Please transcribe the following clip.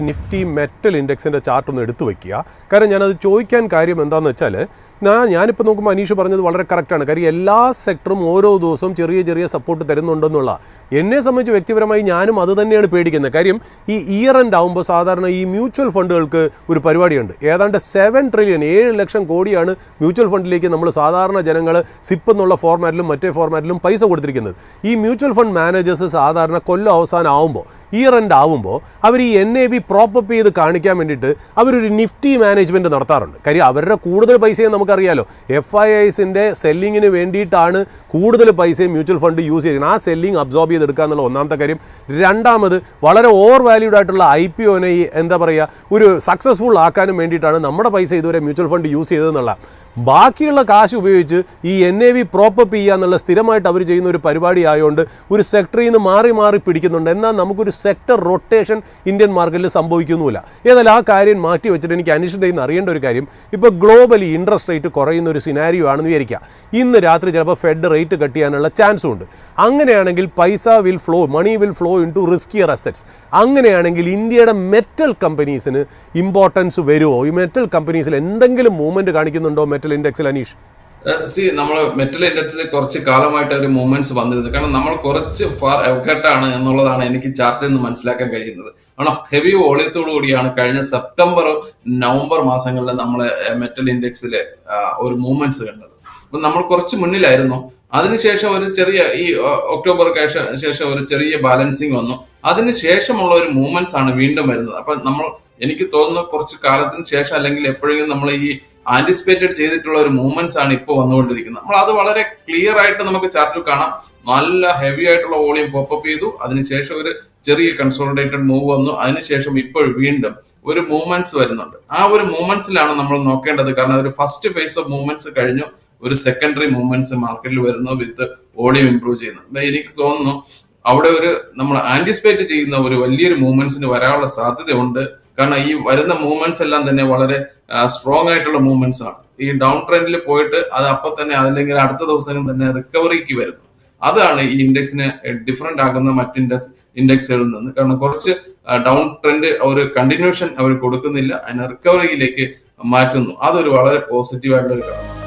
Nifty metal ഇൻഡെക്സിൻ്റെ chart ഒന്ന് എടുത്തു വയ്ക്കുക. കാരണം ഞാനത് ചോദിക്കാൻ കാര്യം എന്താണെന്ന് വെച്ചാൽ ഞാനിപ്പോൾ നോക്കുമ്പോൾ അനീഷ് പറഞ്ഞത് വളരെ കറക്റ്റാണ്. കാര്യം എല്ലാ സെക്ടറും ഓരോ ദിവസവും ചെറിയ ചെറിയ സപ്പോർട്ട് തരുന്നുണ്ടെന്നുള്ള എന്നെ സംബന്ധിച്ച് വ്യക്തിപരമായി ഞാനും അത് തന്നെയാണ് പേടിക്കുന്നത്. കാര്യം ഈ ഇയർ എൻഡ് ആകുമ്പോൾ സാധാരണ ഈ മ്യൂച്വൽ ഫണ്ടുകൾക്ക് ഒരു പരിപാടിയുണ്ട്. ഏതാണ്ട് 7 ട്രില്യൺ 7 ലക്ഷം കോടിയാണ് മ്യൂച്വൽ ഫണ്ടിലേക്ക് നമ്മൾ സാധാരണ ജനങ്ങൾ സിപ്പ് എന്നുള്ള ഫോർമാറ്റിലും മറ്റേ ഫോർമാറ്റിലും പൈസ കൊടുത്തിരിക്കുന്നത്. ഈ മ്യൂച്വൽ ഫണ്ട് മാനേജേഴ്സ് സാധാരണ കൊല്ലം അവസാനം ആവുമ്പോൾ ഇയർ എൻഡ് ആവുമ്പോൾ അവർ ഈ NAV പ്രോപ്പപ്പ് ചെയ്ത് കാണിക്കാൻ വേണ്ടിയിട്ട് അവരൊരു നിഫ്റ്റി മാനേജ്മെൻറ്റ് നടത്താറുണ്ട്. കാര്യം അവരുടെ കൂടുതൽ പൈസയും നമുക്കറിയാലോ FIIസിൻ്റെ സെല്ലിങ്ങിന് വേണ്ടിയിട്ടാണ് കൂടുതൽ പൈസയും മ്യൂച്വൽ ഫണ്ട് യൂസ് ചെയ്യുന്നത്. ആ സെല്ലിങ് അബ്സോർബ് ചെയ്തെടുക്കുക എന്നുള്ള ഒന്നാമത്തെ കാര്യം. രണ്ടാമത് വളരെ ഓവർ വാല്യൂഡ് ആയിട്ടുള്ള IPOനെ എന്താ പറയുക ഒരു സക്സസ്ഫുൾ ആക്കാനും വേണ്ടിയിട്ടാണ് നമ്മുടെ പൈസ ഇതുവരെ മ്യൂച്വൽ ഫണ്ട് യൂസ് ചെയ്തതെന്നുള്ള. ബാക്കിയുള്ള കാശ് ഉപയോഗിച്ച് ഈ NAV പ്രോപ്പപ്പ് ചെയ്യുക എന്നുള്ള സ്ഥിരമായിട്ട് അവർ ചെയ്യുന്ന ഒരു പരിപാടി ആയതുകൊണ്ട് ഒരു സെക്ടറിൽ നിന്ന് മാറി മാറി പിടിക്കുന്നുണ്ട്. എന്നാൽ നമുക്കൊരു സെക്ടർ റൊട്ടേഷൻ ഇന്ത്യൻ മാർക്കറ്റിൽ സംഭവിക്കുന്നുമില്ല. ഏതായാലും ആ കാര്യം മാറ്റി വെച്ചിട്ട് എനിക്ക് അനീഷിൻ്റെ നിന്ന് അറിയേണ്ട ഒരു കാര്യം, ഇപ്പോൾ ഗ്ലോബലി ഇൻട്രസ്റ്റ് റേറ്റ് കുറയുന്ന ഒരു സിനാരിയോ ആണെന്ന് വിചാരിക്കുക. ഇന്ന് രാത്രി ചിലപ്പോൾ ഫെഡ് റേറ്റ് കട്ട് ചെയ്യാനുള്ള ചാൻസും ഉണ്ട്. അങ്ങനെയാണെങ്കിൽ പൈസ will flow, money will flow into riskier assets. അങ്ങനെയാണെങ്കിൽ ഇന്ത്യയുടെ മെറ്റൽ കമ്പനീസിന് ഇമ്പോർട്ടൻസ് വരുമോ? ഈ മെറ്റൽ കമ്പനീസിൽ എന്തെങ്കിലും മൂവ്മെൻറ്റ് കാണിക്കുന്നുണ്ടോ മെറ്റൽ ഇൻഡെക്സിൽ അനീഷ്? നമ്മൾ മെറ്റൽ ഇൻഡെക്സിൽ കുറച്ച് കാലമായിട്ട് ഒരു മൂവ്മെന്റ്സ് വന്നിരുന്നു. കാരണം നമ്മൾ കുറച്ച് ഫാർ എവക്കട്ടാണ് എന്നുള്ളതാണ് എനിക്ക് ചാർട്ടിൽ നിന്ന് മനസ്സിലാക്കാൻ കഴിയുന്നത്. കാരണം ഹെവി വോളിയത്തോടു കൂടിയാണ് കഴിഞ്ഞ സെപ്റ്റംബർ നവംബർ മാസങ്ങളിൽ നമ്മൾ മെറ്റൽ ഇൻഡെക്സിൽ ഒരു മൂവ്മെന്റ്സ് കണ്ടത്. അപ്പൊ നമ്മൾ കുറച്ച് മുന്നിലായിരുന്നു. അതിനുശേഷം ഒരു ചെറിയ ഈ ഒക്ടോബർ ശേഷം ഒരു ചെറിയ ബാലൻസിങ് വന്നു. അതിനുശേഷമുള്ള ഒരു മൂവ്മെന്റ്സ് ആണ് വീണ്ടും വരുന്നത്. അപ്പൊ എനിക്ക് തോന്നുന്നു കുറച്ച് കാലത്തിന് ശേഷം അല്ലെങ്കിൽ എപ്പോഴെങ്കിലും നമ്മൾ ഈ ആന്റിസിപ്പേറ്റഡ് ചെയ്തിട്ടുള്ള ഒരു മൂവ്മെന്റ്സ് ആണ് ഇപ്പോൾ വന്നുകൊണ്ടിരിക്കുന്നത്. നമ്മൾ അത് വളരെ ക്ലിയർ ആയിട്ട് നമുക്ക് ചാർട്ടിൽ കാണാം. നല്ല ഹെവി ആയിട്ടുള്ള വോളിയം പോപ്പപ്പ് ചെയ്തു. അതിനുശേഷം ഒരു ചെറിയ കൺസോളിഡേറ്റഡ് മൂവ് വന്നു. അതിനുശേഷം ഇപ്പോൾ വീണ്ടും ഒരു മൂവ്മെന്റ്സ് വരുന്നുണ്ട്. ആ ഒരു മൂവ്മെന്റ്സിലാണ് നമ്മൾ നോക്കേണ്ടത്. കാരണം ഒരു ഫസ്റ്റ് ഫേസ് ഓഫ് മൂവ്മെന്റ്സ് കഴിഞ്ഞു, ഒരു സെക്കൻഡറി മൂവ്മെന്റ്സ് മാർക്കറ്റിൽ വരുന്നു വിത്ത് വോളിയം ഇംപ്രൂവ് ചെയ്യുന്നു. എനിക്ക് തോന്നുന്നു അവിടെ നമ്മൾ ആന്റിസിപ്പേറ്റ് ചെയ്യുന്ന ഒരു വലിയൊരു മൂവ്മെന്റ്സിന് വരാനുള്ള സാധ്യതയുണ്ട്. കാരണം ഈ വരുന്ന മൂവ്മെന്റ്സ് എല്ലാം തന്നെ വളരെ സ്ട്രോങ് ആയിട്ടുള്ള മൂവ്മെന്റ്സ് ആണ്. ഈ ഡൗൺ ട്രെൻഡിൽ പോയിട്ട് അത് അപ്പൊ തന്നെ അതല്ലെങ്കിൽ അടുത്ത ദിവസം തന്നെ റിക്കവറിക്ക് വരുന്നു. അതാണ് ഈ ഇൻഡെക്സിനെ ഡിഫറെന്റ് ആക്കുന്ന മറ്റ് ഇൻഡെക്സുകളിൽ നിന്ന്. കാരണം കുറച്ച് ഡൗൺ ട്രെൻഡ് ഒരു കണ്ടിന്യൂഷൻ അവർ കൊടുക്കുന്നില്ല, അതിനെ റിക്കവറിയിലേക്ക് മാറ്റുന്നു. അതൊരു വളരെ പോസിറ്റീവ് ആയിട്ടുള്ള ഒരു കാര്യം.